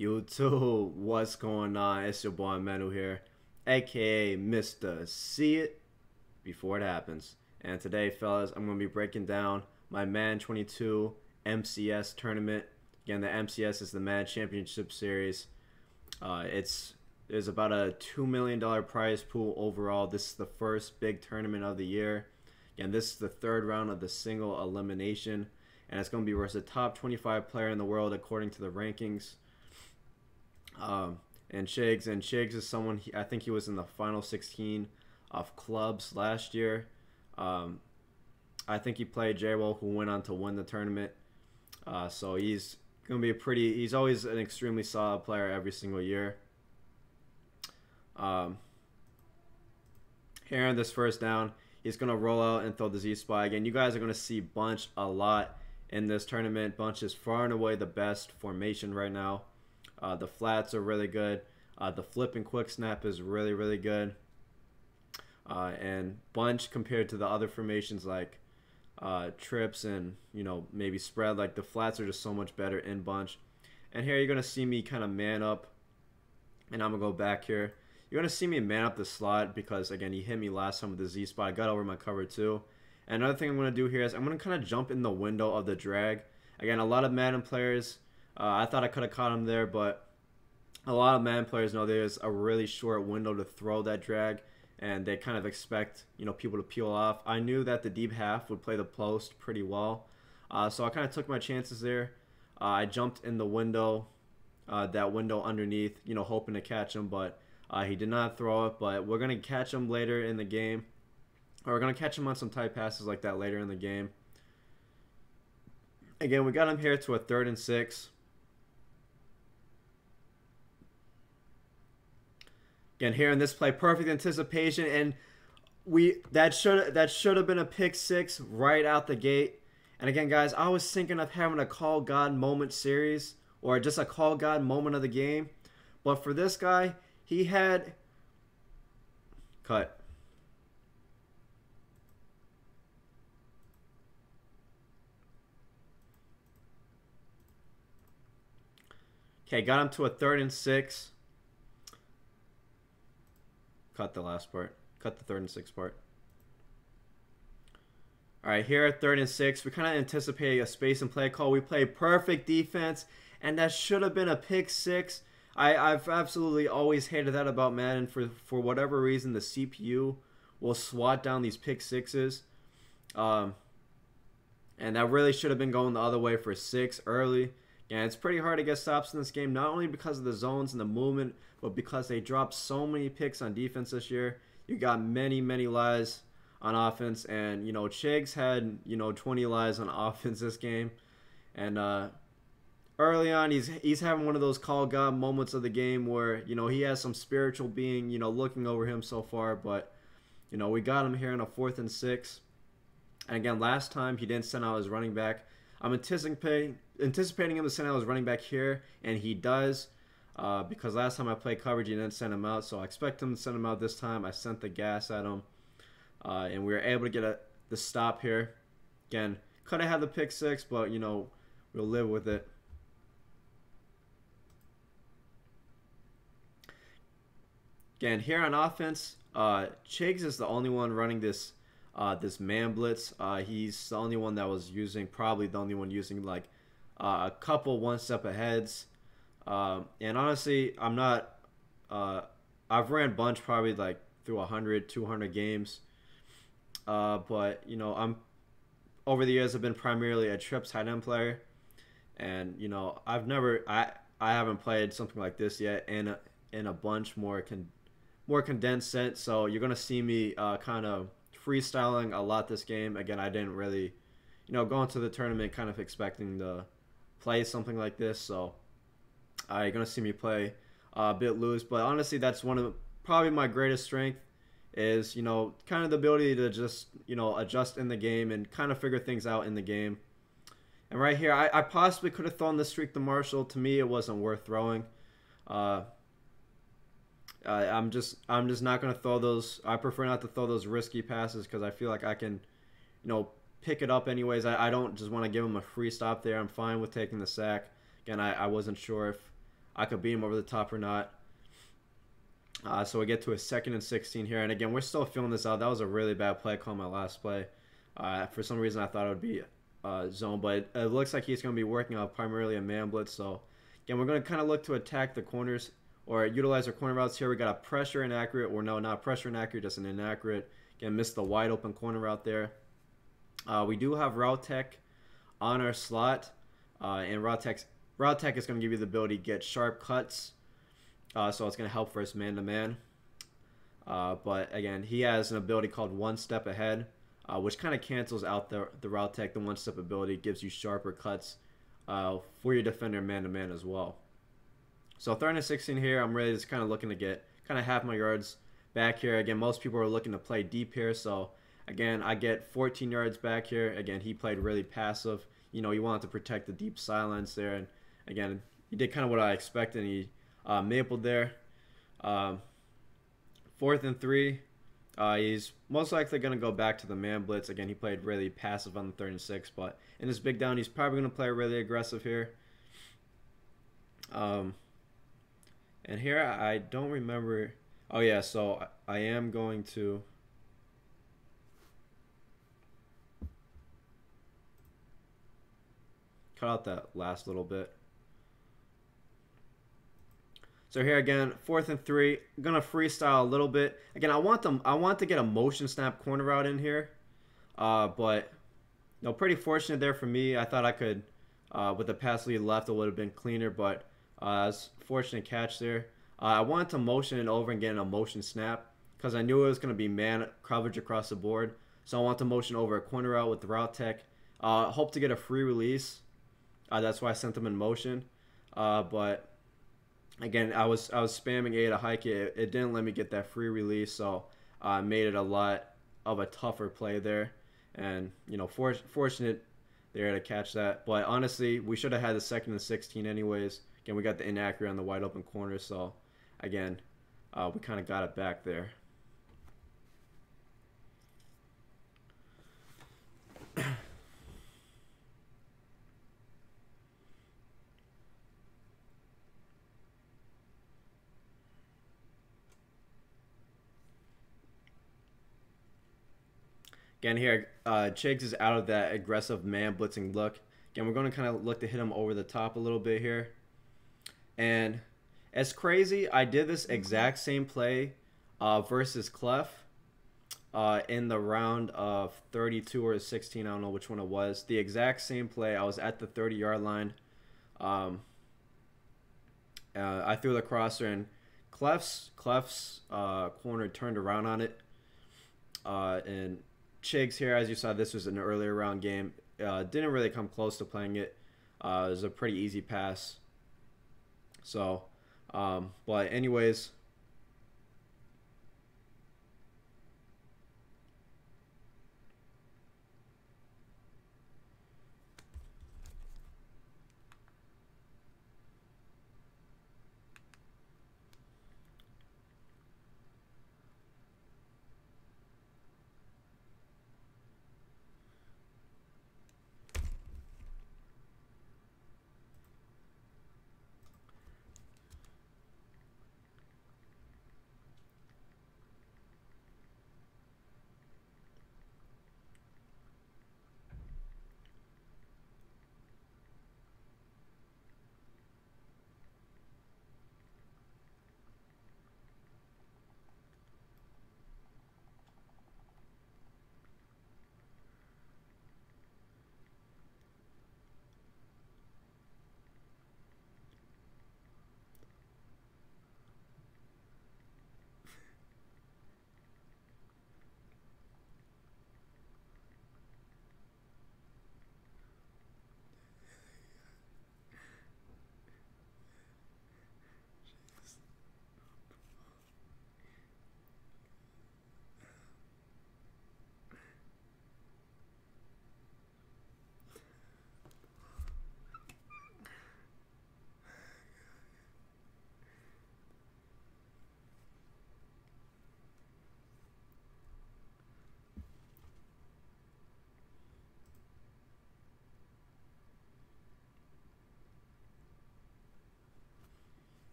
YouTube, what's going on? It's your boy Manu here, aka Mr. See It Before It Happens. And today, fellas, I'm going to be breaking down my Madden 22 MCS tournament. Again, the MCS is the Madden Championship Series. There's about a $2 million prize pool overall. This is the first big tournament of the year. Again, this is the third round of the single elimination. And it's going to be versus the top 25 player in the world according to the rankings. And Shiggs is someone, I think he was in the final 16 of clubs last year. I think he played J-Wo, who went on to win the tournament. So he's going to be he's always an extremely solid player every single year. Here in this first down, he's going to roll out and throw the Z-Spy. Again, you guys are going to see Bunch a lot in this tournament. Bunch is far and away the best formation right now. The flats are really good. The flip and quick snap is really, really good. And Bunch, compared to the other formations like trips and, maybe spread, like the flats are just so much better in Bunch. And here you're going to see me kind of man up. And I'm going to go back here. You're going to see me man up the slot because, again, he hit me last time with the Z-spot. I got over my cover too. And another thing I'm going to do here is I'm going to kind of jump in the window of the drag. Again, a lot of Madden players, I thought I could have caught him there, but a lot of Madden players know there's a really short window to throw that drag, and they kind of expect, people to peel off. I knew that the deep half would play the post pretty well, so I kind of took my chances there. I jumped in the window, that window underneath, hoping to catch him, but he did not throw it. But we're going to catch him later in the game, or we're going to catch him on some tight passes like that later in the game. Again, we got him here to a 3rd and 6. Again, here in this play, perfect anticipation, and that should have been a pick 6 right out the gate. And again, guys, I was thinking of having a Call God moment series or just a Call God moment of the game, but for this guy, he had cut. Okay, got him to a 3rd and 6. Cut the last part. Cut the 3rd and 6 part. All right, here at 3rd and 6, we kind of anticipated a space and play call. We played perfect defense, and that should have been a pick 6. I've absolutely always hated that about Madden. For whatever reason, the CPU will swat down these pick 6s. And that really should have been going the other way for 6 early. And it's pretty hard to get stops in this game, not only because of the zones and the movement, but because they dropped so many picks on defense this year. You got many, many lies on offense. And, Chiggs had, 20 lies on offense this game. And early on, he's having one of those Call God moments of the game where, he has some spiritual being, looking over him so far. But, we got him here in a 4th and 6. And again, last time he didn't send out his running back. I'm anticipating him to send out his running back here, and he does, because last time I played coverage, he didn't send him out, so I expect him to send him out this time. I sent the gas at him, and we were able to get the stop here. Again, could have had the pick 6, but, we'll live with it. Again, here on offense, Chiggs is the only one running this man blitz. He's the only one that was using, probably the only one using like a couple one-step aheads. And honestly, I'm not. I've ran Bunch probably like through 100, 200 games. But I'm over the years I've been primarily a trips tight end player, and I haven't played something like this yet in a Bunch more condensed set. So you're gonna see me kind of freestyling a lot this game. Again, I didn't really, go into the tournament kind of expecting to play something like this. So you're going to see me play a bit loose. But honestly, that's one of probably my greatest strength is, kind of the ability to just, adjust in the game and kind of figure things out in the game. And right here, I possibly could have thrown this streak to Marshall. To me, it wasn't worth throwing. I'm just not going to throw those. I prefer not to throw those risky passes because I feel like I can, pick it up anyways. I don't just want to give him a free stop there. I'm fine with taking the sack. Again, I wasn't sure if I could beat him over the top or not. So we get to a 2nd and 16 here. And again, we're still filling this out. That was a really bad play call, my last play. For some reason, I thought it would be zone, but it looks like he's going to be working on primarily a man blitz. So again, we're going to kind of look to attack the corners or utilize our corner routes here. We got a pressure inaccurate, or no, not pressure inaccurate, just an inaccurate. Again, missed the wide open corner route there. We do have route tech on our slot, and route tech is going to give you the ability to get sharp cuts. So it's going to help for us man-to-man. But again, he has an ability called one step ahead, which kind of cancels out the route tech. The one step ability gives you sharper cuts for your defender man-to-man as well. So 3rd and 16 here, I'm really just kind of looking to get kind of half my yards back here. Again, most people are looking to play deep here. So again, I get 14 yards back here. Again, he played really passive. You know, he wanted to protect the deep sidelines there. And again, he did kind of what I expected. And he mapled there. 4th and 3. He's most likely going to go back to the man blitz. Again, he played really passive on the 3rd and 6. But in this big down, he's probably going to play really aggressive here. And here, I don't remember. Oh, yeah, so I am going to cut out that last little bit. So here again, 4th and 3. I'm gonna freestyle a little bit. Again, I want to get a motion snap corner route in here, but you know, pretty fortunate there for me. I thought I could, with the pass lead left, it would have been cleaner, but it was a fortunate catch there. I wanted to motion it over and get a motion snap because I knew it was gonna be man coverage across the board. So I want to motion over a corner route with the route tech. Hope to get a free release. That's why I sent them in motion, but. Again, I was spamming A to hike it. It didn't let me get that free release, so I made it a lot of a tougher play there. And, you know, fortunate there to catch that. But honestly, we should have had the 2nd and 16 anyways. Again, we got the inaccurate on the wide open corner, so again, we kind of got it back there. Again here, Chiggs is out of that aggressive man blitzing look. Again, we're going to kind of look to hit him over the top a little bit here. And it's crazy, I did this exact same play versus Clef in the round of 32 or 16. I don't know which one it was. The exact same play. I was at the 30-yard line. I threw the crosser, and Clef's corner turned around on it. And Chiggs here, as you saw, this was an earlier round game. Didn't really come close to playing it. It was a pretty easy pass. So, but anyways.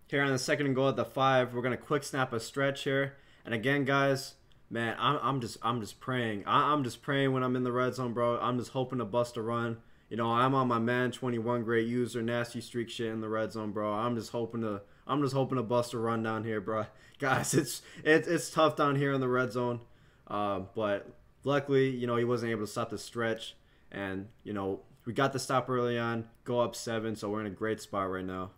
Here on the second and goal at the 5, we're gonna quick snap a stretch here. And again, guys, man, I'm just praying. I'm just praying when I'm in the red zone, bro. I'm just hoping to bust a run. You know, I'm on my man 21 great user, nasty streak shit in the red zone, bro. I'm just hoping to bust a run down here, bro. Guys, it's tough down here in the red zone. But luckily, you know, he wasn't able to stop the stretch, and you know, we got the stop early on, go up 7, so we're in a great spot right now.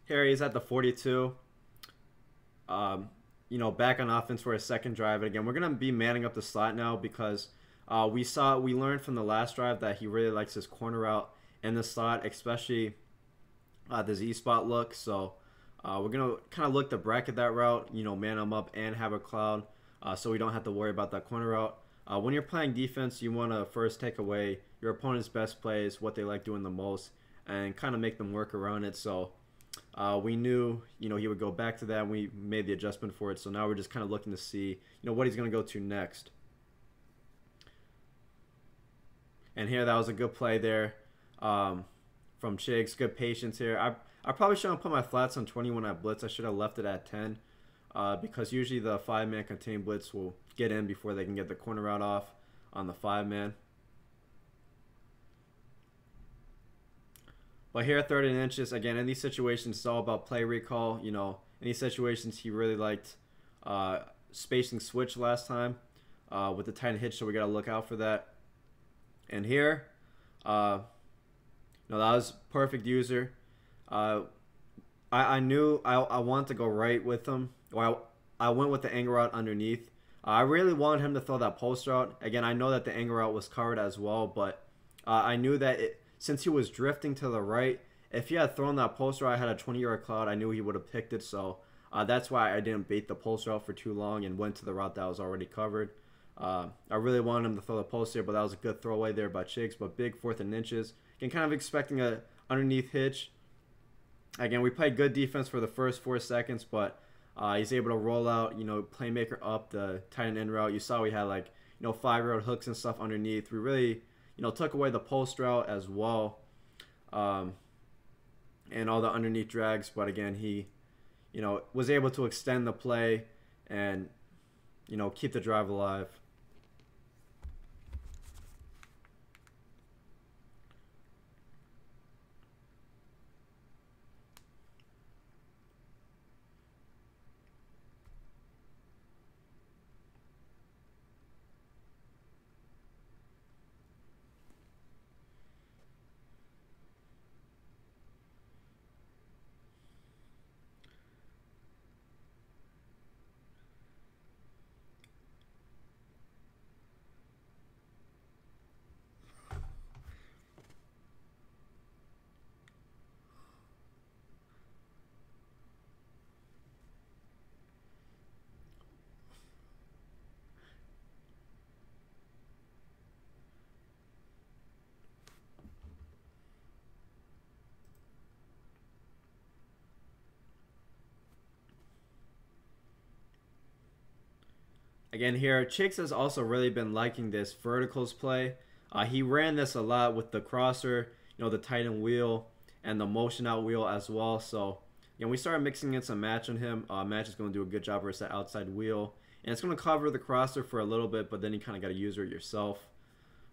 Here he's at the 42. You know, back on offense for a second drive. And again, we're gonna be manning up the slot now because we learned from the last drive that he really likes his corner route in the slot, especially the Z spot look. So we're gonna kind of look to bracket that route. You know, man him up and have a cloud, so we don't have to worry about that corner route. When you're playing defense, you want to first take away your opponent's best plays, what they like doing the most, and kind of make them work around it. So we knew, you know, he would go back to that, and we made the adjustment for it. So now we're just kind of looking to see, you know, what he's going to go to next. And here, that was a good play there from Chiggs. Good patience here. I probably shouldn't put my flats on 20 when I blitz. I should have left it at 10 because usually the 5-man contained blitz will get in before they can get the corner route off on the 5-man. But here, 30 inches, again, in these situations, it's all about play recall. You know, in these situations, he really liked spacing switch last time with the tight end hitch, so we got to look out for that. And here, no, that was perfect user. I knew I wanted to go right with him. Or I went with the angle route underneath. I really wanted him to throw that post route. Again, I know that the angle route was covered as well, but I knew that since he was drifting to the right, if he had thrown that post route, I had a 20-yard cloud, I knew he would have picked it. So that's why I didn't bait the post route for too long and went to the route that was already covered. I really wanted him to throw the post there, but that was a good throwaway there by Chiggs. But big 4th and inches. Again, kind of expecting a underneath hitch. Again, we played good defense for the first 4 seconds, but he's able to roll out, you know, playmaker up the tight end route. You saw we had, like, you know, 5-yard hooks and stuff underneath. We really, you know, took away the post route as well, and all the underneath drags. But again, he, you know, was able to extend the play and, you know, keep the drive alive. Again, here, Chiggs has also really been liking this verticals play. He ran this a lot with the crosser, you know, the tight end wheel, and the motion out wheel as well. So, you know, we started mixing in some match on him. Match is going to do a good job versus that outside wheel. And it's going to cover the crosser for a little bit, but then you kind of got to user it yourself.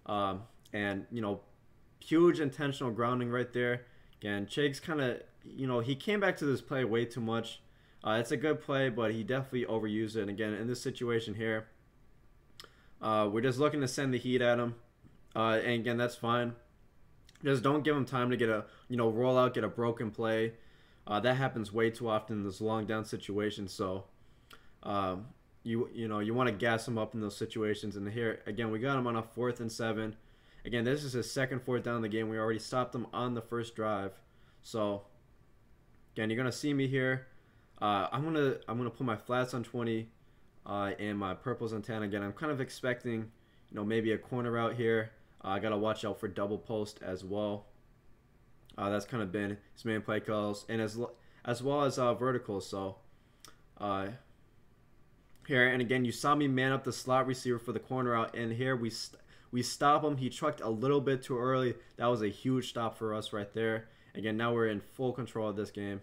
And, you know, huge intentional grounding right there. Again, Chig's kind of, you know, he came back to this play way too much. It's a good play, but he definitely overused it. And again, in this situation here, we're just looking to send the heat at him. And again, that's fine. Just don't give him time to get a, you know, roll out, get a broken play. That happens way too often in this long down situation. So, you know, you want to gas him up in those situations. And here, again, we got him on a 4th and 7. Again, this is his second 4th down in the game. We already stopped him on the first drive. So, again, you're gonna see me here. I'm gonna put my flats on 20 and my purples on 10. Again, I'm kind of expecting, you know, maybe a corner out here. I gotta watch out for double post as well. That's kind of been his main play calls, and as well as verticals. So here, and again, you saw me man up the slot receiver for the corner out, and here we stop him. He trucked a little bit too early. That was a huge stop for us right there. Again, now we're in full control of this game.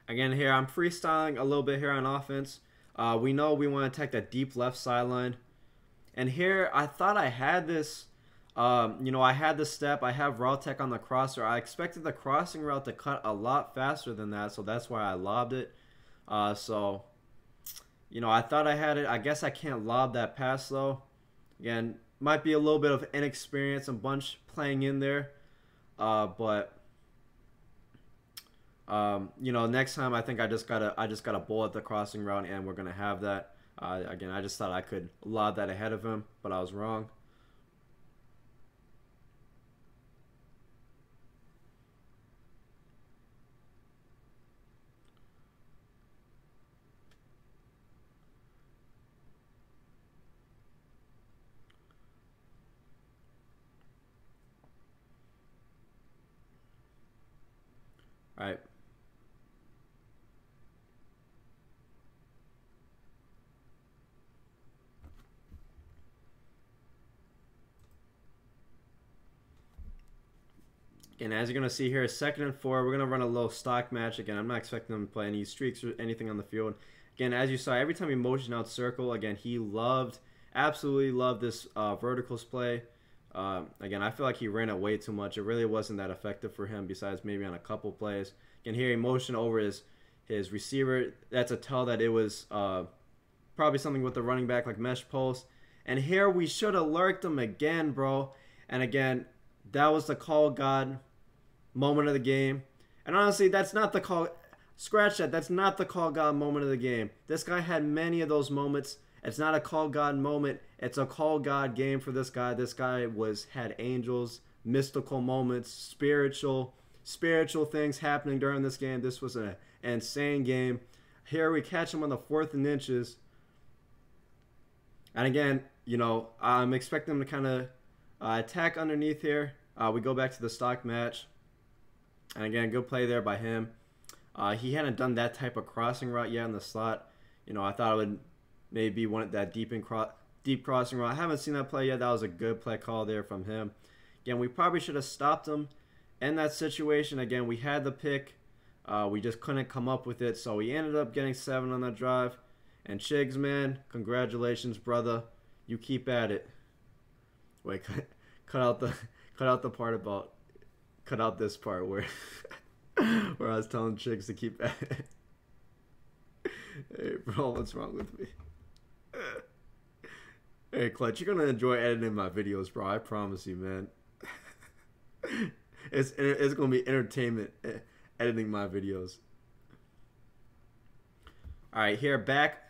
Again, here I'm freestyling a little bit here on offense. We know we want to attack that deep left sideline. And here, I thought I had this, you know, I had the step. I have route tech on the crosser. I expected the crossing route to cut a lot faster than that, so that's why I lobbed it. So, you know, I thought I had it. I guess I can't lob that pass, though. Again, might be a little bit of inexperience and bunch playing in there. But you know, next time I think I just gotta bullet the crossing route, and we're gonna have that. Again, I just thought I could lob that ahead of him, but I was wrong. All right. And as you're going to see here, 2nd and 4, we're going to run a little stock match. Again, I'm not expecting him to play any streaks or anything on the field. Again, as you saw, every time he motioned out circle, again, he absolutely loved this verticals play. Again, I feel like he ran it way too much. It really wasn't that effective for him, besides maybe on a couple plays. Again, here he motioned over his receiver. That's a tell that it was probably something with the running back, like mesh post. And here we should have lurked him again, bro. And again, that was the call God moment of the game. And honestly, that's not the call. Scratch that. That's not the call God moment of the game. This guy had many of those moments. It's not a call God moment. It's a call God game for this guy. This guy had angels, mystical moments, spiritual things happening during this game. This was an insane game. Here we catch him on the 4th and inches. And again, you know, I'm expecting him to kind of attack underneath here. We go back to the stock match. And again, good play there by him. He hadn't done that type of crossing route yet in the slot. You know, I thought it would maybe want that deep crossing route. I haven't seen that play yet. That was a good play call there from him. Again, we probably should have stopped him in that situation. Again, we had the pick. We just couldn't come up with it. So we ended up getting 7 on that drive. And Chigs, man, congratulations, brother. You keep at it. Wait, cut out the part about, cut out this part where where I was telling Chigs to keep at it. Hey, bro, what's wrong with me? Hey, Clutch, you're gonna enjoy editing my videos, bro. I promise you, man. It's gonna be entertainment editing my videos. All right, here back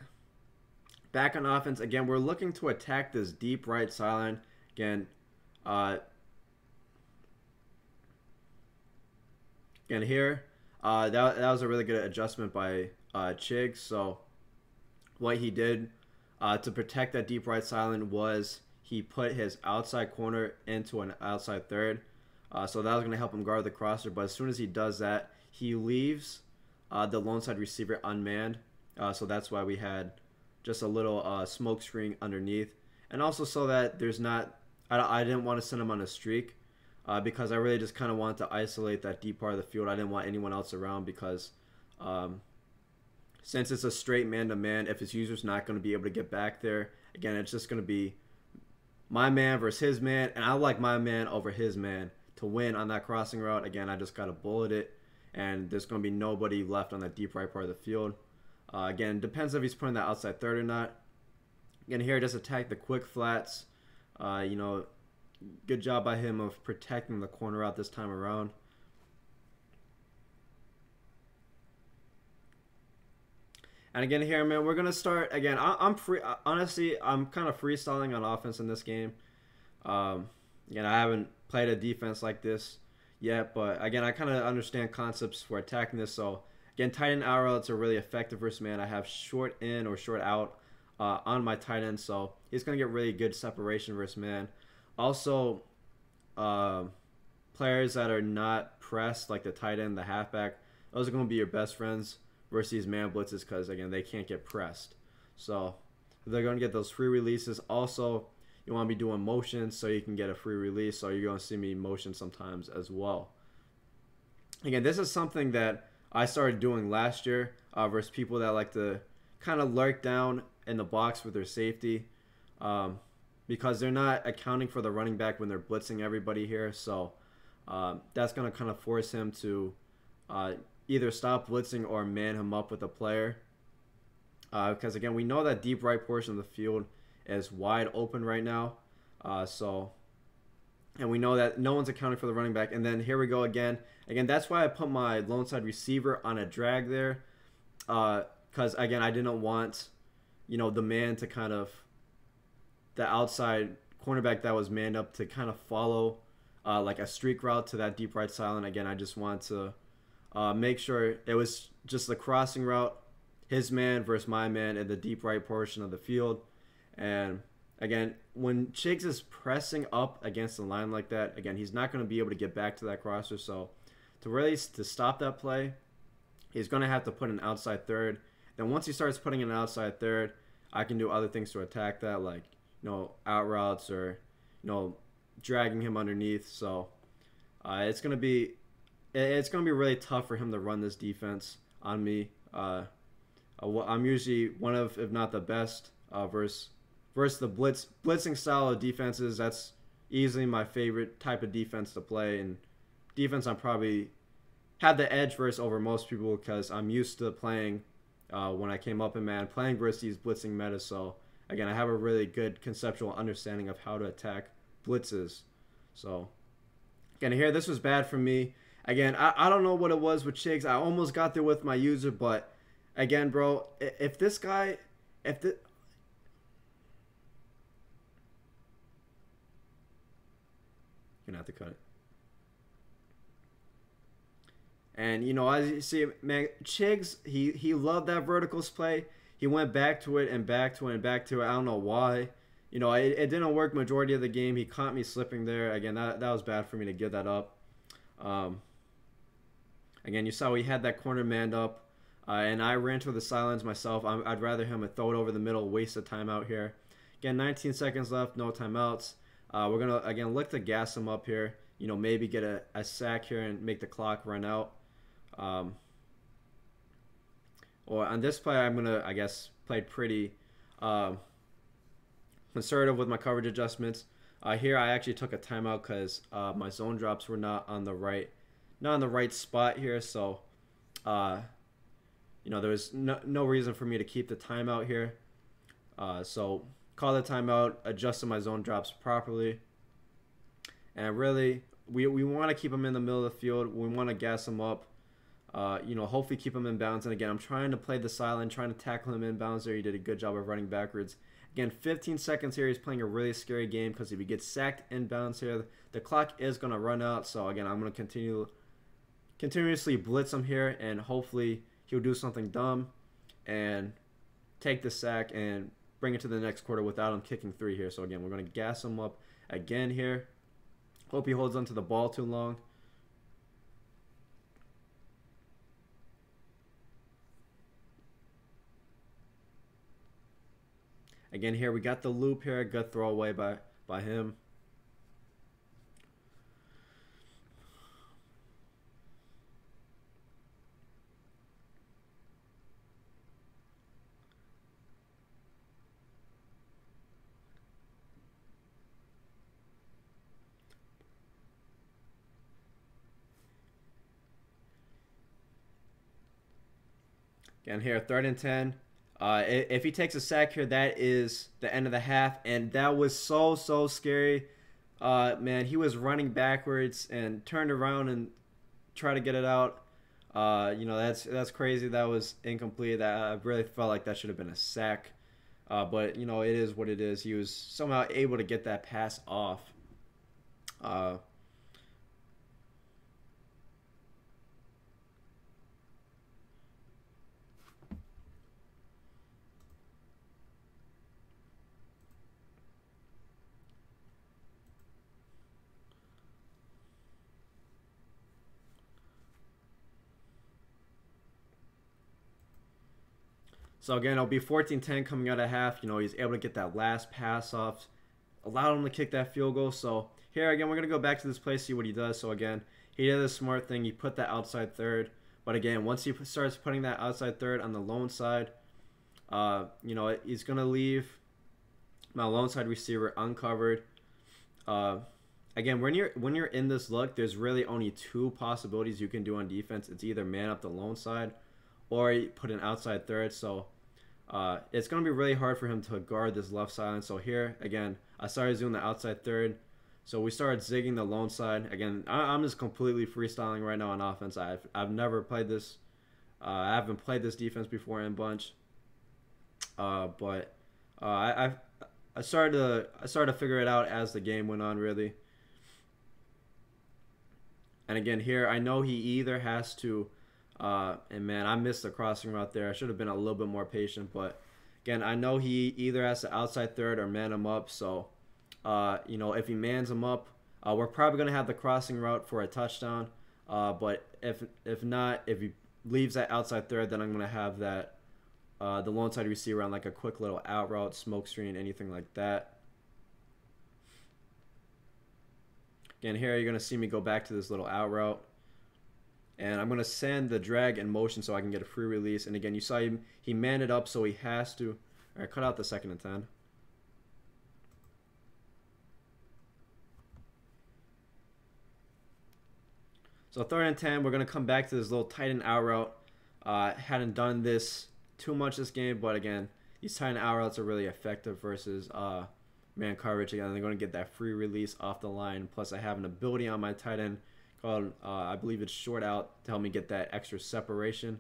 on offense again. We're looking to attack this deep right sideline again. And here, that was a really good adjustment by Chig. So what he did to protect that deep right sideline was he put his outside corner into an outside third. So that was going to help him guard the crosser. But as soon as he does that, he leaves the lone side receiver unmanned. So that's why we had just a little smoke screen underneath. And also so that there's not, I didn't want to send him on a streak. because I really just kind of wanted to isolate that deep part of the field. I didn't want anyone else around because since it's a straight man-to-man, if his user's not going to be able to get back there, again, it's just going to be my man versus his man, and I like my man over his man to win on that crossing route. Again, I just got to bullet it, and there's going to be nobody left on that deep right part of the field. Again, depends if he's putting that outside third or not. Again, here, just attack the quick flats. You know, good job by him of protecting the corner out this time around. And again here, man, we're going to start, again, I'm free, honestly, I'm kind of freestyling on offense in this game. Again, I haven't played a defense like this yet, but again, I kind of understand concepts for attacking this. So again, tight end out routes are really effective versus man. I have short in or short out on my tight end, so he's going to get really good separation versus man. Also, players that are not pressed, like the tight end, the halfback, those are going to be your best friends versus these man blitzes because, again, they can't get pressed. So they're going to get those free releases. Also, you want to be doing motions so you can get a free release. So you're going to see me motion sometimes as well. Again, this is something that I started doing last year versus people that like to kind of lurk down in the box with their safety because they're not accounting for the running back when they're blitzing everybody here. So that's going to kind of force him to either stop blitzing or man him up with a player. Because, again, we know that deep right portion of the field is wide open right now. And we know that no one's accounting for the running back. And then here we go again. Again, that's why I put my lone side receiver on a drag there. Because, again, I didn't want, you know, the man to kind of, the outside cornerback that was manned up to kind of follow like a streak route to that deep right side. Again, I just want to make sure it was just the crossing route, his man versus my man in the deep right portion of the field. And again, when Chiggs is pressing up against the line like that, again, he's not going to be able to get back to that crosser. So to stop that play, he's going to have to put an outside third. Then once he starts putting an outside third, I can do other things to attack that, like, you know, out routes or, you know, dragging him underneath. So it's going to be really tough for him to run this defense on me. I'm usually one of, if not the best, versus the blitzing style of defenses. That's easily my favorite type of defense to play. And defense, I'm probably had the edge versus over most people because I'm used to playing when I came up in Madden, playing versus these blitzing metas. So again, I have a really good conceptual understanding of how to attack blitzes. So again, here, this was bad for me. Again, I don't know what it was with Chiggs. I almost got there with my user, but again, bro, if this guy, gonna have to cut it. And, you know, as you see, man, Chiggs, he loved that verticals play. He went back to it and back to it and back to it. I don't know why. You know, it didn't work majority of the game. He caught me slipping there. Again, that was bad for me to give that up. Again, you saw we had that corner manned up, and I ran to the sidelines myself. I'd rather him throw it over the middle, waste a timeout here. Again, 19 seconds left, no timeouts. We're going to, again, look to gas him up here. You know, maybe get a sack here and make the clock run out. Or on this play, I'm going to, I guess, play pretty conservative with my coverage adjustments. Here, I actually took a timeout because my zone drops were not on the right spot here. So, you know, there was no reason for me to keep the timeout here. So, call the timeout, adjusted my zone drops properly. And really, we want to keep him in the middle of the field. We want to gas him up. You know, hopefully keep him in bounds. And again, I'm trying to play the silent, trying to tackle him in bounds there. He did a good job of running backwards. Again, 15 seconds here. He's playing a really scary game because if he gets sacked in bounds here, the clock is going to run out. So again, I'm going to continuously blitz him here, and hopefully he'll do something dumb and take the sack and bring it to the next quarter without him kicking 3 here. So again, we're going to gas him up again here. Hope he holds onto the ball too long. Again, here we got the loop here. Good throwaway by him. Again here, 3rd and 10. If he takes a sack here, that is the end of the half, and that was so scary. Man, he was running backwards and turned around and tried to get it out. That's crazy. That was incomplete. That I really felt like that should have been a sack. But it is what it is. He was somehow able to get that pass off. So again, it'll be 14-10 coming out of half. He's able to get that last pass off, allowed him to kick that field goal. So here again, we're gonna go back to this play, see what he does. So again, he did a smart thing. He put that outside third, but again, once he starts putting that outside third on the lone side, he's gonna leave my lone side receiver uncovered. Again, when you're in this look, there's really only two possibilities you can do on defense. It's either man up the lone side, or you put an outside third. So it's going to be really hard for him to guard this left side. So here, again, I started doing the outside third. So we started zigging the lone side. Again, I'm just completely freestyling right now on offense. I've never played this. I haven't played this defense before in bunch. But I started to figure it out as the game went on, really. And again, here, I know he either has to... and man, I missed the crossing route there. I should have been a little bit more patient, but again, I know he either has to outside third or man him up. So, if he mans him up, we're probably gonna have the crossing route for a touchdown. But if not, if he leaves that outside third, then I'm gonna have that the lone side receiver on like a quick little out route, smoke screen, anything like that. Again, here you're gonna see me go back to this little out route. And I'm going to send the drag in motion so I can get a free release. And again, you saw he manned it up, so he has to... All right, cut out the 2nd and 10. So 3rd and 10, we're going to come back to this little tight end out route. Hadn't done this too much this game, but again, these tight end out routes are really effective versus man coverage. Again, they're going to get that free release off the line. Plus, I have an ability on my tight end called, I believe it's short out, to help me get that extra separation.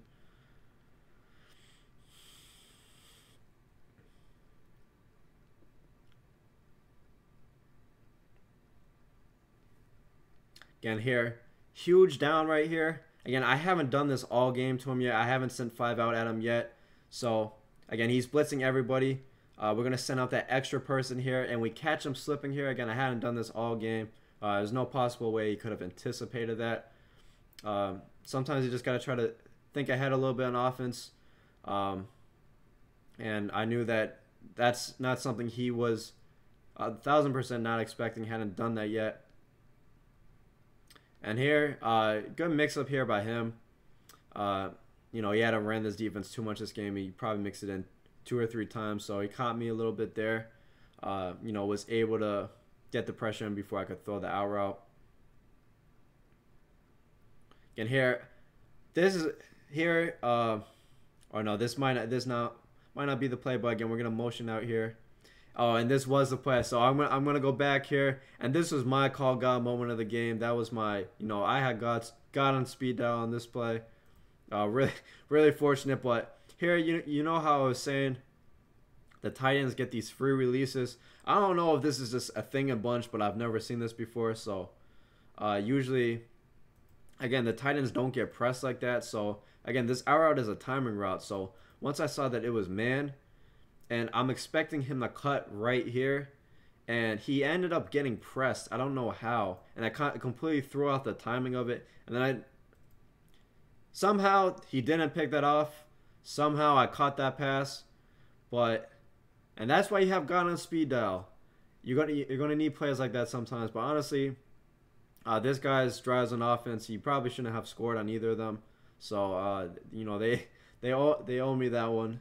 Again here, huge down right here. Again, I haven't done this all game to him yet. I haven't sent 5 out at him yet. So, again, he's blitzing everybody. We're going to send out that extra person here, and we catch him slipping here. Again, I haven't done this all game. There's no possible way he could have anticipated that. Sometimes you just got to try to think ahead a little bit on offense. And I knew that that's not something he was 1,000% not expecting, hadn't done that yet. And here, good mix-up here by him. He had to ran this defense too much this game. He probably mixed it in 2 or 3 times, so he caught me a little bit there. Was able to get the pressure in before I could throw the out route. Again here, this might not be the play, but again, we're gonna motion out here. Oh, and this was the play, so I'm gonna go back here, and this was my call God moment of the game. That was my, I had God on speed dial on this play. Really fortunate, but here, you know how I was saying, the tight ends get these free releases. I don't know if this is just a thing in bunch, but I've never seen this before. So usually, again, the tight ends don't get pressed like that. So again, this out route is a timing route. So once I saw that it was man, and I'm expecting him to cut right here, and he ended up getting pressed. I don't know how, and I completely threw out the timing of it. And then somehow he didn't pick that off. Somehow I caught that pass, and that's why you have God on speed dial. You're gonna need plays like that sometimes. But honestly, this guy's drives on offense. He probably shouldn't have scored on either of them. So they owe me that one.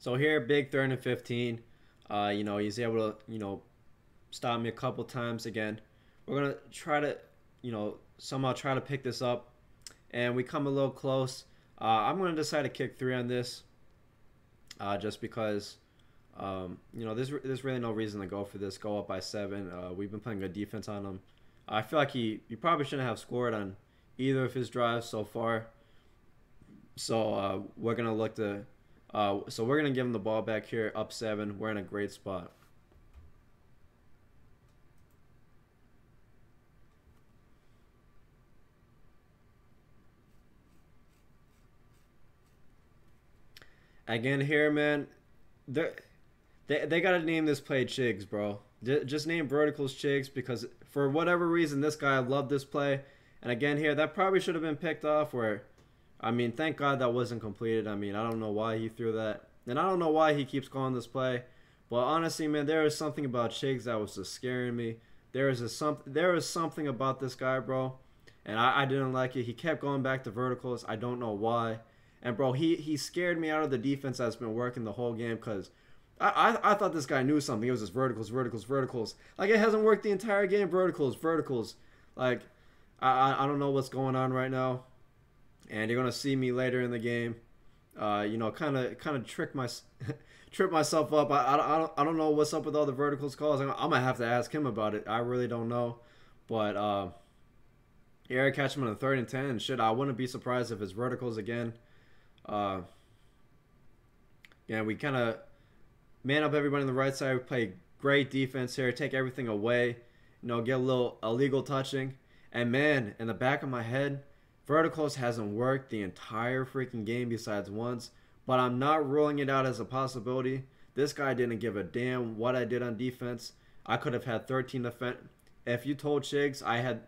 So here, big 3rd and 15. He's able to, stop me a couple times again. We're going to try to, somehow try to pick this up. And we come a little close. I'm going to decide to kick 3 on this. Just because, there's really no reason to go for this. Go up by 7. We've been playing good defense on him. I feel like he probably shouldn't have scored on either of his drives so far. So we're going to look to... so we're going to give him the ball back here, up 7. We're in a great spot. Again here, man, they got to name this play Chigs, bro. Just name verticals Chigs, because for whatever reason, this guy loved this play. And again here, that probably should have been picked off where... I mean, thank God that wasn't completed. I mean, I don't know why he threw that. And I don't know why he keeps calling this play. But honestly, man, there is something about Chigs that was just scaring me. There is something about this guy, bro. And I didn't like it. He kept going back to verticals. I don't know why. And, bro, he scared me out of the defense that's been working the whole game, because I thought this guy knew something. It was just verticals, verticals, verticals. Like, it hasn't worked the entire game. Verticals, verticals. Like, I don't know what's going on right now. And you're gonna see me later in the game, kind of trip myself up. I don't know what's up with all the verticals calls. I'm gonna have to ask him about it. I really don't know, but Eric catch him on the 3rd and 10. And shit, I wouldn't be surprised if it's verticals again. Yeah, we kind of man up everybody on the right side. We play great defense here. Take everything away. Get a little illegal touching. And man, in the back of my head, verticals hasn't worked the entire freaking game besides once, but I'm not ruling it out as a possibility. This guy didn't give a damn what I did on defense. I could have had 13 defend. If you told Chigs I had,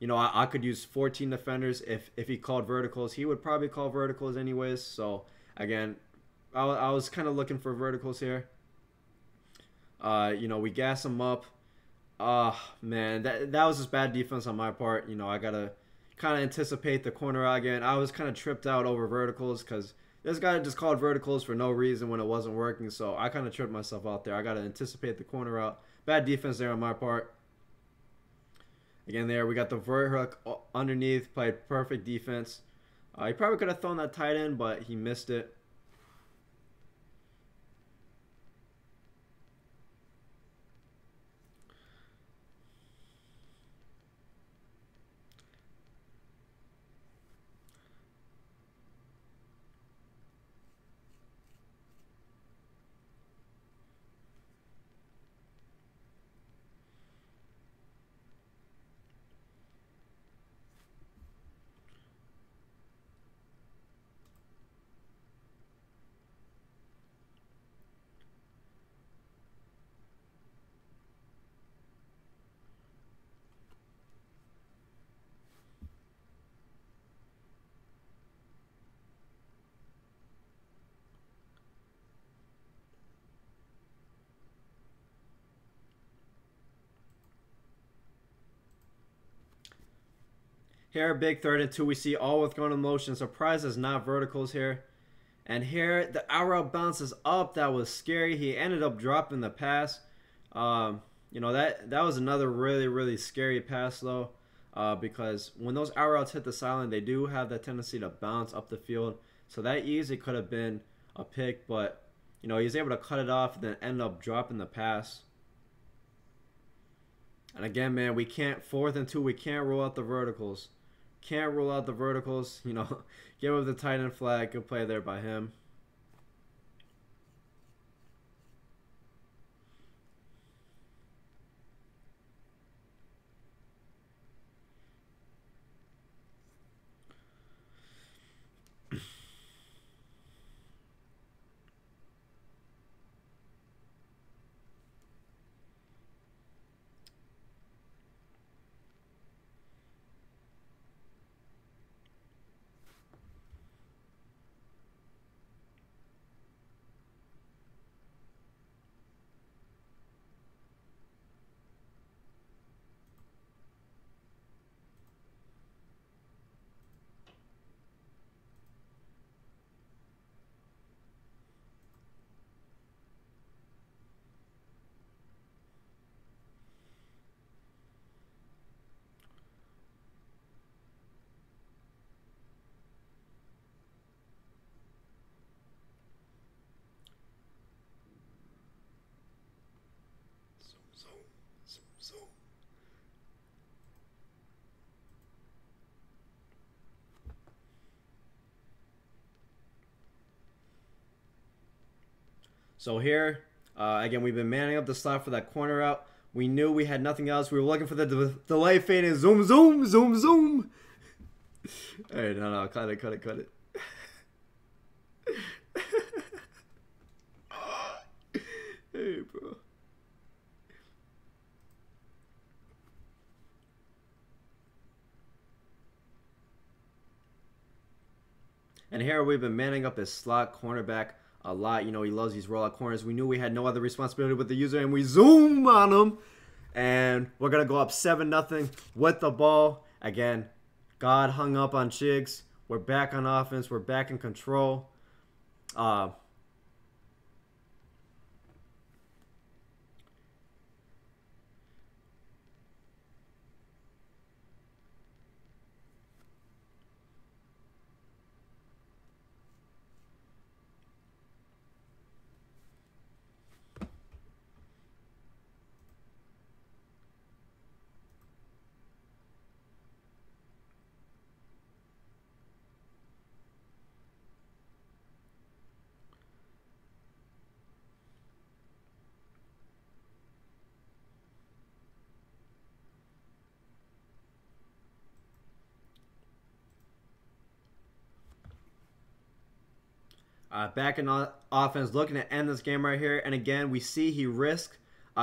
I could use 14 defenders if he called verticals. He would probably call verticals anyways. So again, I was kind of looking for verticals here. We gas him up. Man, that was just bad defense on my part. I gotta kind of anticipate the corner out again. I was kind of tripped out over verticals because this guy just called verticals for no reason when it wasn't working. So I kind of tripped myself out there. I got to anticipate the corner out. Bad defense there on my part. Again, there we got the vert hook underneath. Played perfect defense. He probably could have thrown that tight end, but he missed it. Here, big 3rd and 2. We see all with going in motion. Surprise is not verticals here. And here, the arrow bounces up. That was scary. He ended up dropping the pass. That was another really, really scary pass, though. Because when those arrows hit the sideline, they do have that tendency to bounce up the field. So that easily could have been a pick. But, he was able to cut it off and then end up dropping the pass. And again, man, we can't, 4th and 2, we can't rule out the verticals. Can't rule out the verticals. Give up the tight end flag. Good play there by him. So here, again, we've been manning up the slot for that corner out. We knew we had nothing else. We were looking for the delay fade and zoom, zoom, zoom, zoom. All right, no, cut it. Hey, bro. And here we've been manning up his slot cornerback a lot. You know, he loves these rollout corners. We knew we had no other responsibility with the user, and we zoom on him. And we're going to go up 7-0 with the ball. Again, God hung up on Chiggs. We're back on offense. We're back in control. Back in offense, looking to end this game right here. And again, we see he risked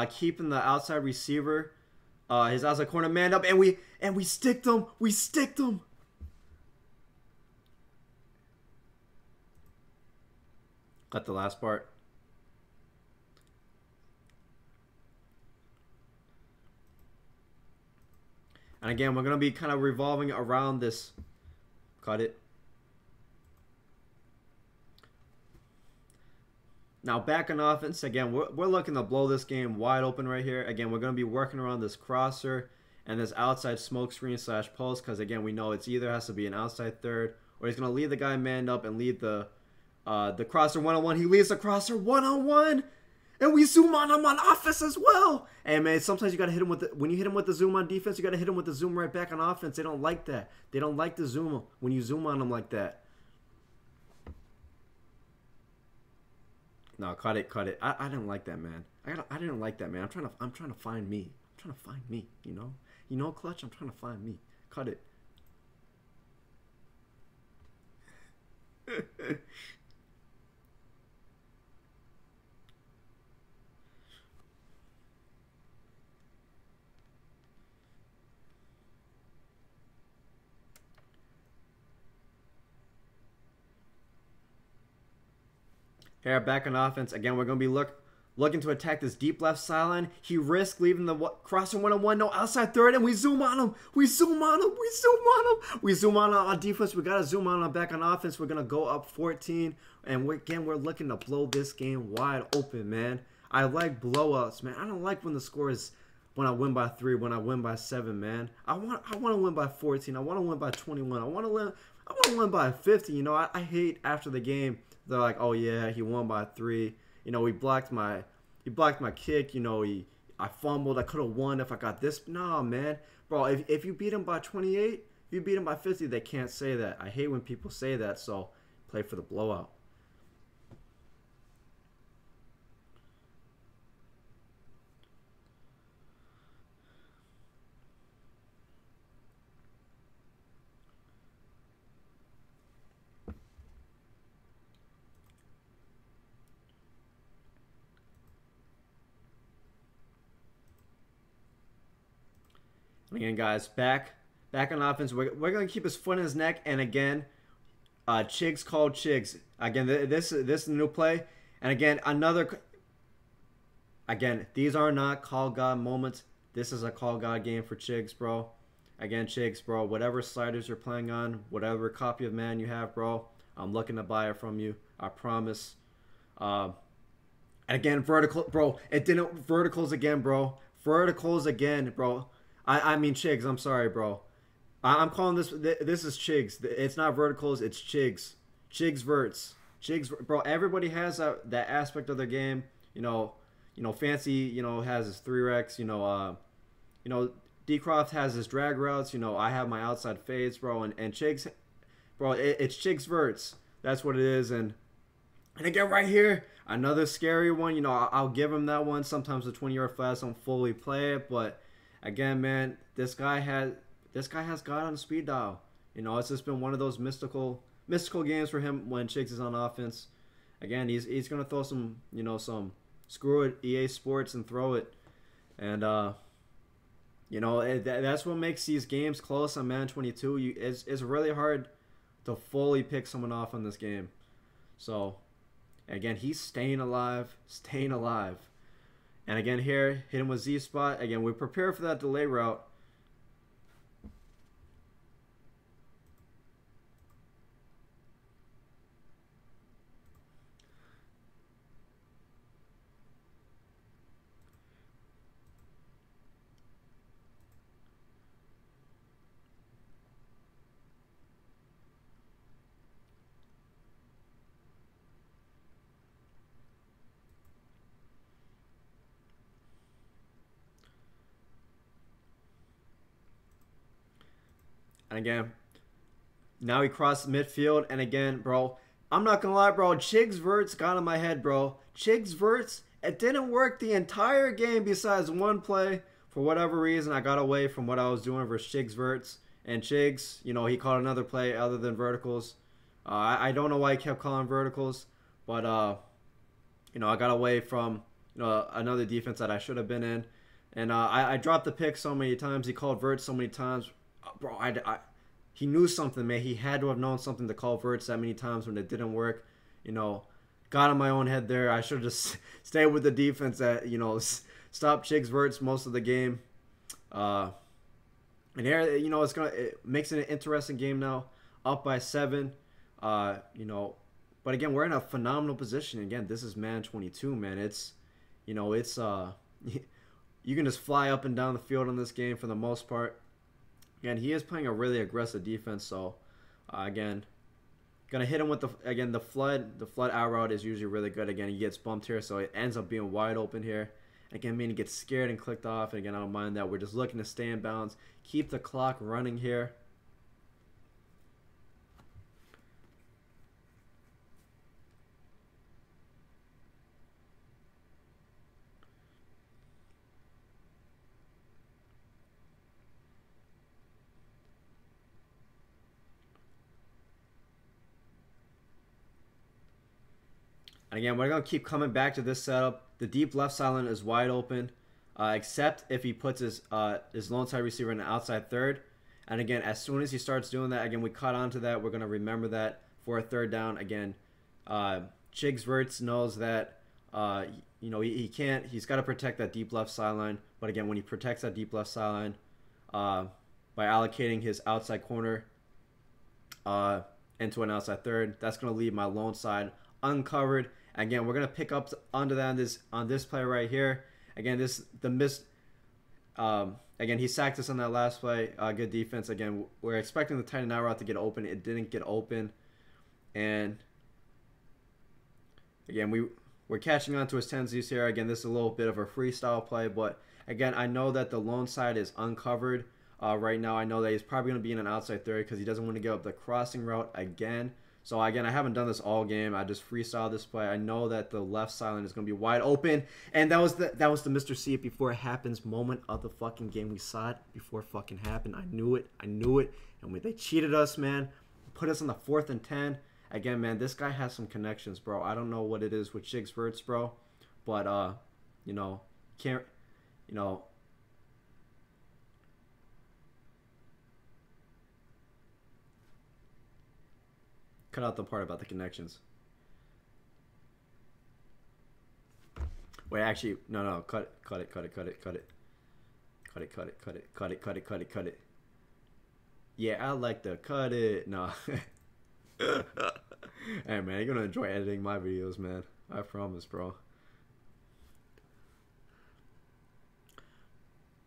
keeping the outside receiver, his outside corner manned up, and we sticked him. We sticked him. Cut the last part. And again, we're going to be kind of revolving around this. Cut it. Now back on offense, again, we're looking to blow this game wide open right here. Again, we're going to be working around this crosser and this outside smoke screen slash post because, again, we know it's either has to be an outside third or he's going to leave the guy manned up and leave the crosser one-on-one. He leaves the crosser one-on-one, and we zoom on him on offense as well. And, man, sometimes you got to hit him with when you hit him with the zoom on defense, you got to hit him with the zoom right back on offense. They don't like that. They don't like the zoom when you zoom on them like that. No, cut it. I didn't like that, man. I didn't like that, man. I'm trying to find me. I'm trying to find me. You know, Clutch. I'm trying to find me. Cut it. Here, back on offense. Again, we're going to be looking to attack this deep left sideline. He risked leaving the crosser one-on-one. No, outside third, and we zoom on him. We zoom on defense. We got to zoom on him back on offense. We're going to go up 14. And we're looking to blow this game wide open, man. I like blowouts, man. I don't like when the score is when I win by 3, when I win by 7, man. I want to win by 14. I want to win by 21. I want to win by 50. You know, I hate after the game. They're like, oh yeah, he won by 3. You know, he blocked my kick. You know, I fumbled. I could have won if I got this. No, man, bro. If you beat him by 28, if you beat him by 50, they can't say that. I hate when people say that. So play for the blowout. Again, guys, back on offense. We're going to keep his foot in his neck. And again, Chiggs called Chiggs. Again, this is a new play. And again, again, these are not call God moments. This is a call God game for Chiggs, bro. Again, Chiggs, bro, whatever sliders you're playing on, whatever copy of Madden you have, bro, I'm looking to buy it from you. I promise. And again, vertical, bro. It didn't verticals again, bro. Verticals again, bro. I mean Chiggs. I'm sorry, bro. I'm calling this. This is Chiggs. It's not verticals. It's Chiggs. Chiggs verts. Chiggs, bro. Everybody has that aspect of their game. You know, Fancy. You know, has his 3-rex. You know, D-Croft has his drag routes. You know, I have my outside fades, bro. And Chiggs, bro. It's Chiggs verts. That's what it is. And And again, right here, another scary one. You know, I'll give him that one. Sometimes the 20-yard flats don't fully play it, but again, man, this guy has God on speed dial. You know, it's just been one of those mystical games for him when Chiggs is on offense. Again, he's gonna throw some, some screw it EA Sports and throw it, and that's what makes these games close on Madden 22. It's really hard to fully pick someone off on this game. So again, he's staying alive. And again here, hit him with Z spot. Again, we prepare for that delay route. And again, now he crossed midfield. And again, bro, I'm not going to lie, bro. Chiggs Verts got in my head, bro. Chiggs Verts, it didn't work the entire game besides one play. For whatever reason, I got away from what I was doing versus Chiggs Verts. And Chiggs, he called another play other than verticals. I don't know why he kept calling verticals. But, I got away from, another defense that I should have been in. And I dropped the pick so many times. He called Verts so many times. Bro, he knew something, man. He had to have known something to call Verts that many times when it didn't work. Got in my own head there. I should have just stayed with the defense that, stop Chiggs Verts most of the game. And here, it makes it an interesting game now. Up by 7. But again, we're in a phenomenal position. Again, this is Madden 22, man. It's you can just fly up and down the field on this game for the most part. Again, he is playing a really aggressive defense, so again, gonna hit him with the flood out route is usually really good. Again, he gets bumped here, so it ends up being wide open here. Again, he gets scared and clicked off, and again, I don't mind that. We're just looking to stay in bounds, keep the clock running here. And again, we're going to keep coming back to this setup. The deep left sideline is wide open, except if he puts his lone side receiver in the outside third. And again, as soon as he starts doing that, again, we caught on to that. We're going to remember that for a third down. Again, Chiggs Verts knows that, he can't. He's got to protect that deep left sideline. But again, when he protects that deep left sideline by allocating his outside corner into an outside third, that's going to leave my lone side uncovered. Again, we're gonna pick up onto that on this play right here. Again, again, he sacked us on that last play. Good defense. Again, we're expecting the tight end out route to get open. It didn't get open, and again, we're catching on to his tendencies here. Again, this is a little bit of a freestyle play, but again, I know that the lone side is uncovered right now. I know that he's probably gonna be in an outside third because he doesn't want to give up the crossing route again. So again, I haven't done this all game. I just freestyled this play. I know that the left sideline is going to be wide open, and that was the Mr. See It Before It Happens moment of the fucking game. We saw it before it fucking happened. I knew it, and when they cheated us, man, put us on the 4th and 10. Again, man, this guy has some connections, bro. I don't know what it is with Chiggs Verts, bro, but can't, cut out the part about the connections. Wait, actually, no, cut it. Yeah, I like to cut it. No. Hey, man, you're gonna enjoy editing my videos, man. I promise, bro.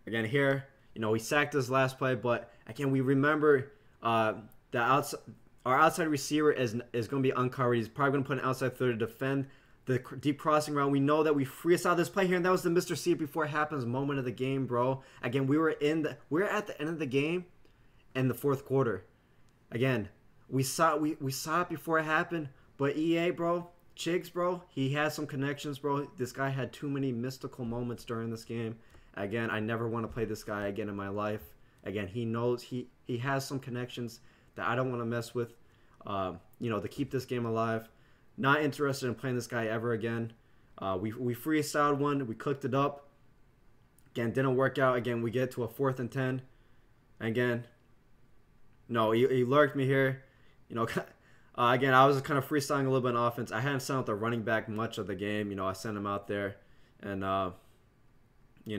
Again, here, we sacked this last play, but again, we remember the outside. Our outside receiver is going to be uncovered. He's probably going to put an outside third to defend the deep crossing route. We know that we freestyle this play here, and that was the Mr. See It Before It Happens moment of the game, bro. Again, we're at the end of the game in the 4th quarter. Again, we saw it before it happened, but EA, bro, Chigs, bro, he has some connections, bro. This guy had too many mystical moments during this game. Again, I never want to play this guy again in my life. Again, he knows he has some connections that I don't want to mess with. To keep this game alive. Not interested in playing this guy ever again. We freestyled one. We cooked it up. Again, didn't work out. Again, we get to a 4th and 10. Again, no, he lurked me here. Again, I was kind of freestyling a little bit on offense. I hadn't sent out the running back much of the game. I sent him out there, and he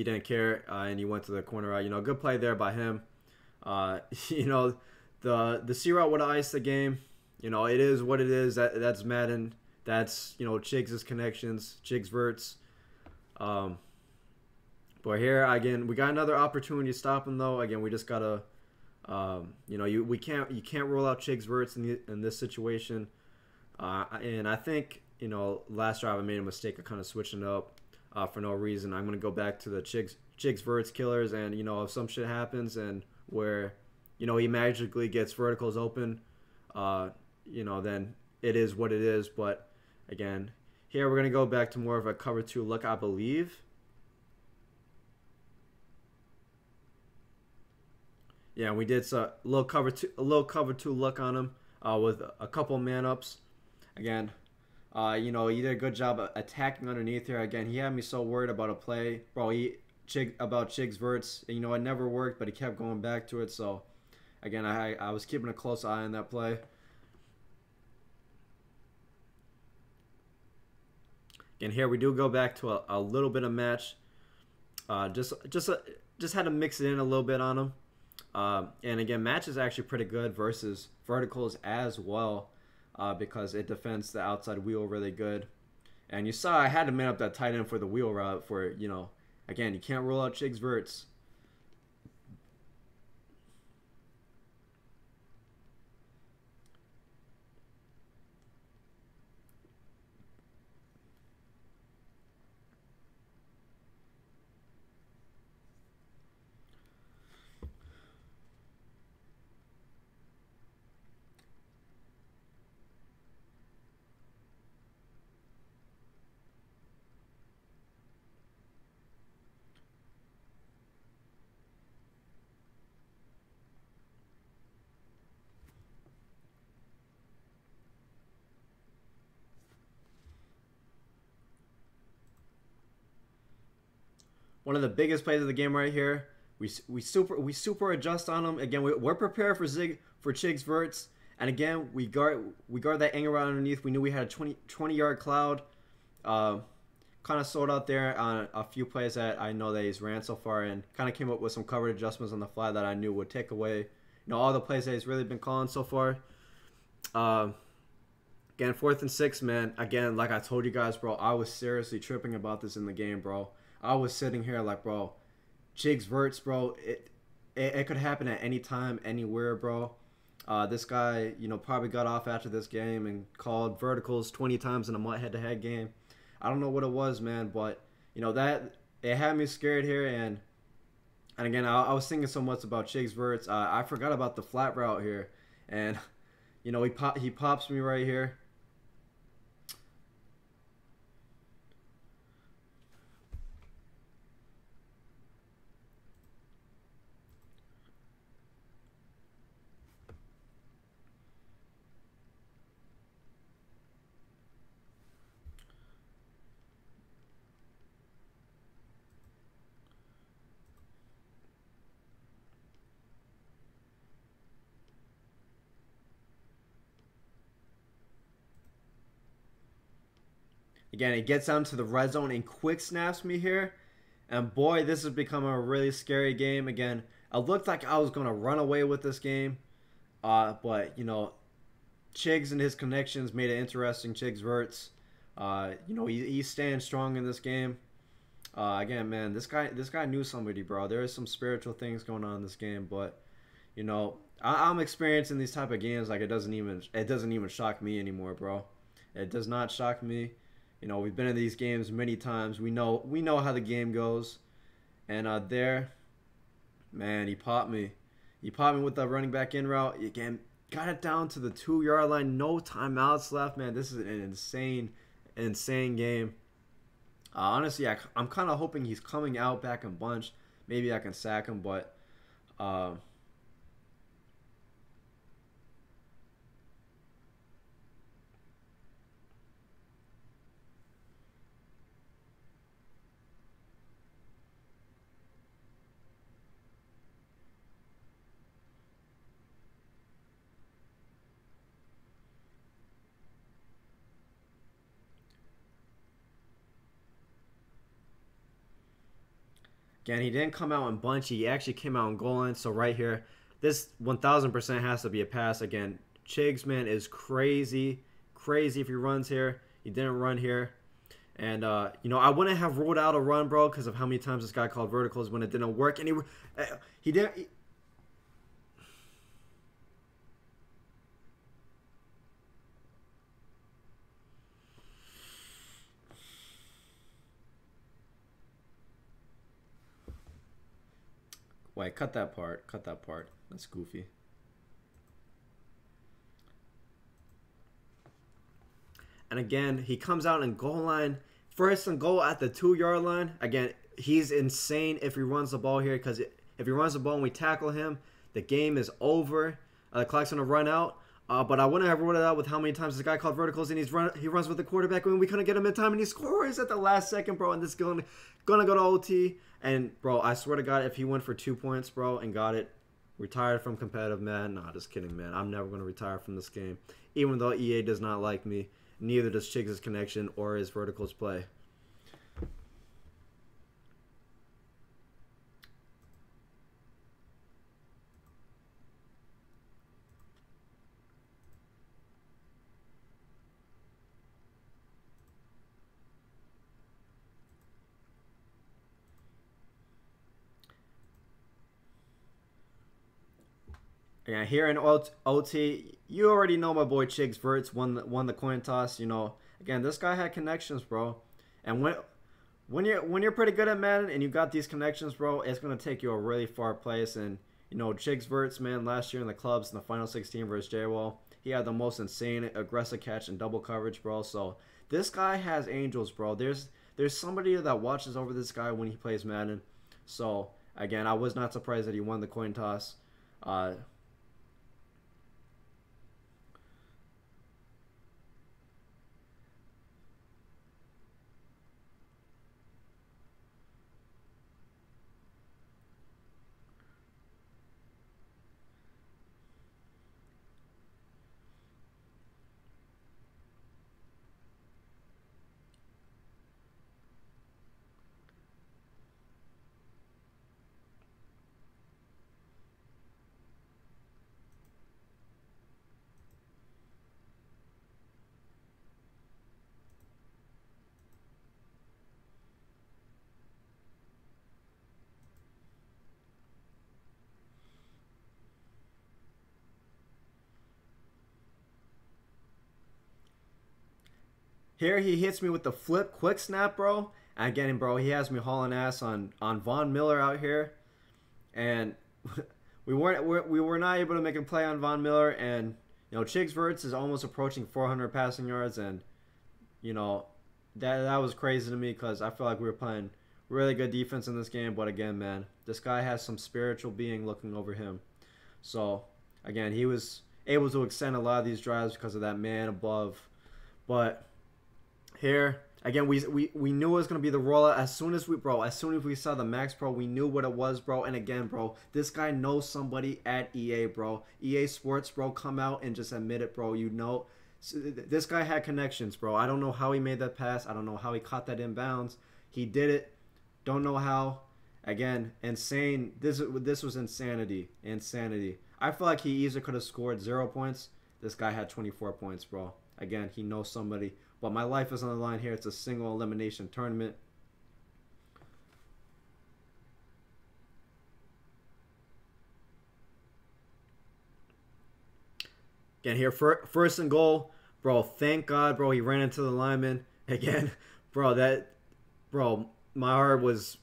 didn't care, and he went to the corner route. Good play there by him. The C route would have iced the game. It is what it is. That's Madden. That's Chigs' connections, Chigs verts. But here again, we got another opportunity to stop him though. Again, we just gotta, you can't roll out Chigs verts in this situation. And I think last drive I made a mistake of kind of switching up for no reason. I'm gonna go back to the Chigs verts killers, and if some shit happens and where he magically gets verticals open, then it is what it is. But again, here we're going to go back to more of a cover 2 look, I believe. Yeah, we did a little cover 2 look on him with a couple man ups. Again, he did a good job of attacking underneath here. Again, he had me so worried about a play, bro. About Chigs verts. It never worked, but he kept going back to it. So again, I was keeping a close eye on that play. And here we do go back to a little bit of match. Just had to mix it in a little bit on him. And again, match is actually pretty good versus verticals as well, because it defends the outside wheel really good. And you saw I had to man up that tight end for the wheel route for, again, you can't roll out Chigs verts. One of the biggest plays of the game right here. We super adjust on them. Again, we're prepared for Chigs verts. And again, we guard that angle route underneath. We knew we had a 20-yard cloud. Kind of sold out there on a few plays that I know that he's ran so far, and kind of came up with some coverage adjustments on the fly that I knew would take away all the plays that he's really been calling so far. Again, 4th and 6, man. Again, like I told you guys, bro, I was seriously tripping about this in the game, bro. I was sitting here like, bro, Chigs verts, bro. It could happen at any time, anywhere, bro. This guy, probably got off after this game and called verticals 20 times in a head-to-head game. I don't know what it was, man, but that it had me scared here. And again, I was thinking so much about Chigs verts. I forgot about the flat route here, and he pops me right here. Again, it gets down to the red zone and quick snaps me here. And boy, this has become a really scary game. Again, it looked like I was going to run away with this game. But, Chigs and his connections made it interesting. Chigs verts. He's staying strong in this game. Again, man, this guy knew somebody, bro. There is some spiritual things going on in this game. But, I'm experiencing these type of games like it doesn't even shock me anymore, bro. It does not shock me. We've been in these games many times. We know how the game goes. And there, man, he popped me. He popped me with the running back in route. Again, got it down to the 2-yard line. No timeouts left, man. This is an insane game. Honestly, I'm kind of hoping he's coming out back in bunch. Maybe I can sack him, but again, he didn't come out in bunch. He actually came out in goal line. So right here, this 1,000% has to be a pass. Again, Chigs, man, is crazy if he runs here. He didn't run here. And, you know, I wouldn't have ruled out a run, bro, because of how many times this guy called verticals when it didn't work. And he didn't... Wait, cut that part. Cut that part. That's goofy. And again, he comes out in goal line. First and goal at the 2-yard line. Again, he's insane if he runs the ball here, because if he runs the ball and we tackle him, the game is over. The clock's going to run out. But I wouldn't have ruled it out with how many times this guy called verticals, and he runs with the quarterback when we couldn't get him in time, and he scores at the last second, bro. And this is gonna go to OT. And, bro, I swear to God, if he went for 2 points, bro, and got it, retired from competitive Madden. Nah, just kidding, man. I'm never going to retire from this game. Even though EA does not like me, neither does Chigs' connection or his verticals play. Yeah, here in OT, you already know my boy Chigs Verts won the coin toss. You know, again, this guy had connections, bro. And when you're pretty good at Madden and you got these connections, bro, it's gonna take you a really far place. And you know, Chigs Verts, man, last year in the clubs in the final 16 versus J-Wall, he had the most insane aggressive catch and double coverage, bro. So this guy has angels, bro. There's somebody that watches over this guy when he plays Madden. So again, I was not surprised that he won the coin toss. Here he hits me with the flip quick snap, bro. And again, bro, he has me hauling ass on Von Miller out here, and we were not able to make a play on Von Miller. And you know, Chigs Verts is almost approaching 400 passing yards, and you know that was crazy to me because I feel like we were playing really good defense in this game. But again, man, this guy has some spiritual being looking over him. So again, he was able to extend a lot of these drives because of that man above, but. Here again, we knew it was gonna be the rollout as soon as we saw the Max Pro, we knew what it was, bro. And again, bro, this guy knows somebody at EA, bro. EA Sports, bro, come out and just admit it, bro. You know, this guy had connections, bro. I don't know how he made that pass. I don't know how he caught that inbounds. He did it. Don't know how. Again, insane. This was insanity. I feel like he easily could have scored 0 points. This guy had 24 points, bro. Again, he knows somebody. But my life is on the line here. It's a single elimination tournament. Again, here, first and goal. Bro, thank God, bro, he ran into the lineman. Again, bro, my heart was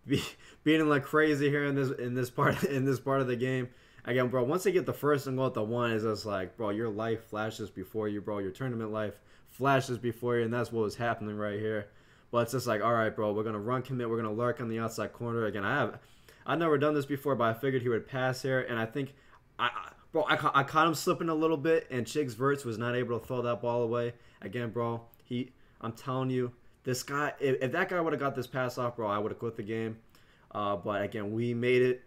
be, beating like crazy here in this part of the game. Again, bro, once they get the first and goal at the one, it's just like, bro, your life flashes before you, bro. Your tournament life flashes before you, and that's what was happening right here. But it's just like, all right, bro, we're gonna run commit, we're gonna lurk on the outside corner again. I've never done this before, but I figured he would pass here, and I think I caught him slipping a little bit, and Chiggs Verts was not able to throw that ball away. Again, bro, I'm telling you, this guy, if that guy would have got this pass off, bro, I would have quit the game. But again, we made it.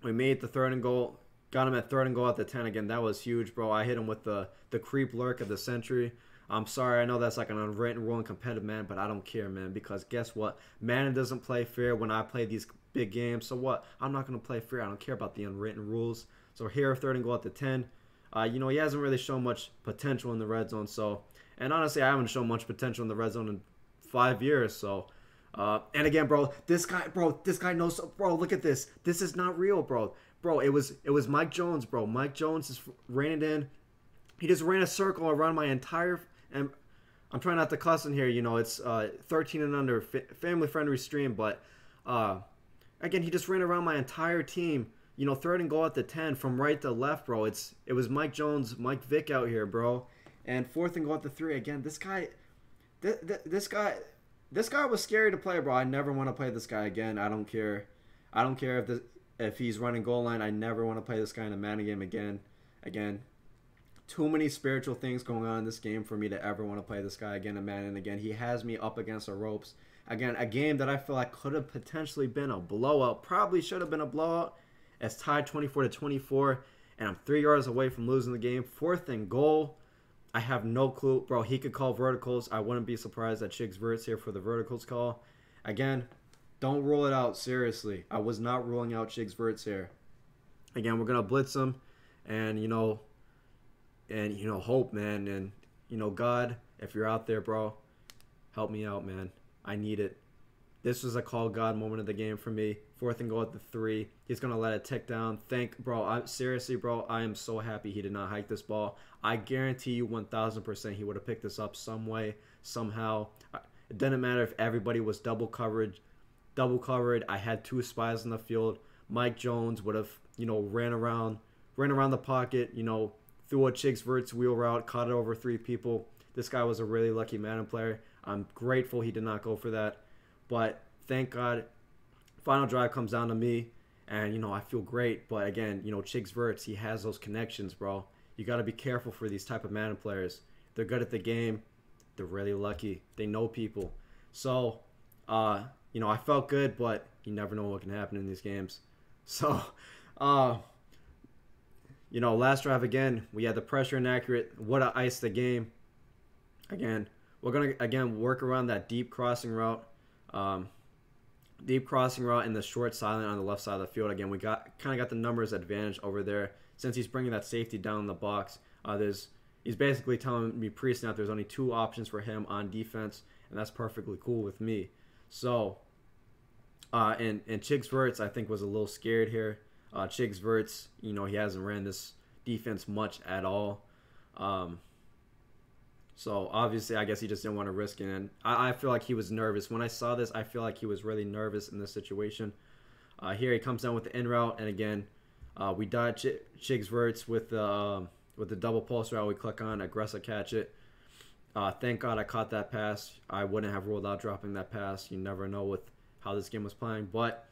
We made the third and goal. Got him at third and goal at the 10 again. That was huge, bro. I hit him with the creep lurk of the century. I'm sorry. I know that's like an unwritten rule in competitive, man, but I don't care, man, because guess what? Madden doesn't play fair when I play these big games. So what? I'm not going to play fair. I don't care about the unwritten rules. So here, third and goal at the 10. You know, he hasn't really shown much potential in the red zone. So, and honestly, I haven't shown much potential in the red zone in 5 years. So, and again, bro, this guy knows. Bro, look at this. This is not real, bro. Bro, it was Mike Jones, bro. Mike Jones just ran it in. He just ran a circle around my entire. And I'm trying not to cuss in here. You know, it's 13 and under, family-friendly stream. But again, he just ran around my entire team. You know, third and goal at the 10 from right to left, bro. It was Mike Jones, Mike Vick out here, bro. And fourth and goal at the 3. Again, this guy was scary to play, bro. I never want to play this guy again. I don't care. I don't care if he's running goal line. I never want to play this guy in a Madden game again. Again, too many spiritual things going on in this game for me to ever want to play this guy again in Madden. Again, he has me up against the ropes. Again, a game that I feel like could have potentially been a blowout. Probably should have been a blowout. It's tied 24-24, and I'm 3 yards away from losing the game. Fourth and goal. I have no clue. Bro, he could call verticals. I wouldn't be surprised that Chiggs Verts here for the verticals call. Again, don't rule it out. Seriously. I was not ruling out Chiggs Verts here. Again, we're going to blitz him. And, hope, man. And, God, if you're out there, bro, help me out, man. I need it. This was a call God moment of the game for me. Fourth and goal at the 3. He's going to let it tick down. Seriously, bro, I am so happy he did not hike this ball. I guarantee you 1,000% he would have picked this up some way, somehow. It didn't matter if everybody was double covered. I had 2 spies in the field. Mike Jones would have, ran around the pocket, threw a Chiggs Verts wheel route, caught it over 3 people. This guy was a really lucky Madden player. I'm grateful he did not go for that. But thank God, final drive comes down to me, and, I feel great. But again, Chiggs Verts, he has those connections, bro. You got to be careful for these type of Madden players. They're good at the game. They're really lucky. They know people. So, I felt good, but you never know what can happen in these games. So, last drive again, we had the pressure inaccurate. What a ice the game. Again, we're going to, work around that deep crossing route. Deep crossing route and the short silent on the left side of the field. Again, we kind of got the numbers advantage over there since he's bringing that safety down in the box. He's basically telling me pre-snap there's only 2 options for him on defense, and that's perfectly cool with me. So, and Chiggs Verts I think was a little scared here. Chiggs Verts, he hasn't ran this defense much at all. So obviously, I guess he just didn't want to risk it. And I feel like he was nervous. When I saw this, I feel like he was really nervous in this situation. Here he comes down with the in route, and again, we dodge Chiggs Verts with the double pulse route. We click on aggressive catch it. Thank God I caught that pass. I wouldn't have ruled out dropping that pass. You never know with how this game was playing, but.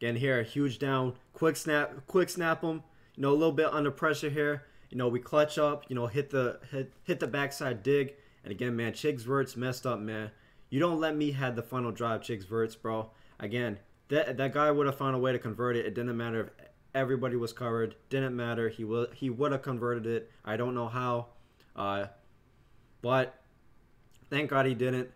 Again here, huge down, quick snap them. You know, a little bit under pressure here. You know, we clutch up. You know, hit the backside dig. And again, man, Chiggs Verts messed up, man. You don't let me have the final drive, Chiggs Verts, bro. Again, that guy would have found a way to convert it. It didn't matter if everybody was covered. Didn't matter. He would have converted it. I don't know how, but thank God he didn't.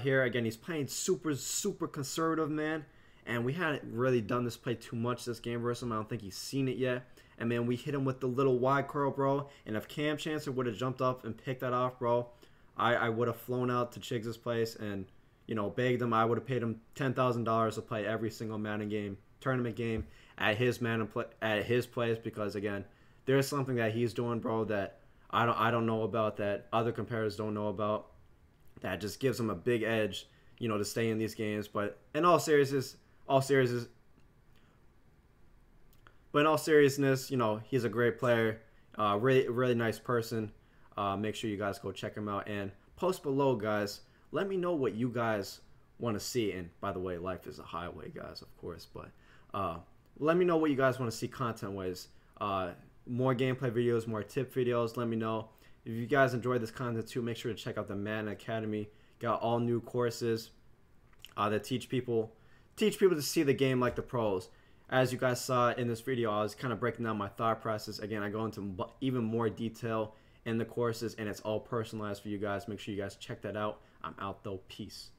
Here again, he's playing super conservative, man. And we hadn't really done this play too much this game versus him. I don't think he's seen it yet. And man, we hit him with the little wide curl, bro. And if Cam Chancellor would have jumped up and picked that off, bro, I would have flown out to Chiggs' place and, you know, begged him. I would have paid him $10,000 to play every single Madden game, tournament game at his place, because again, there's something that he's doing, bro, that I don't know about, that other competitors don't know about, that just gives him a big edge, you know, to stay in these games. But in all seriousness, you know, he's a great player, really nice person. Make sure you guys go check him out and post below, guys. Let me know what you guys want to see. And by the way, life is a highway, guys, of course. But let me know what you guys want to see content-wise. More gameplay videos, more tip videos. Let me know. If you guys enjoyed this content too, make sure to check out the Madden Academy. Got all new courses that teach people to see the game like the pros. As you guys saw in this video, I was kind of breaking down my thought process. Again, I go into even more detail in the courses, and it's all personalized for you guys. Make sure you guys check that out. I'm out though. Peace.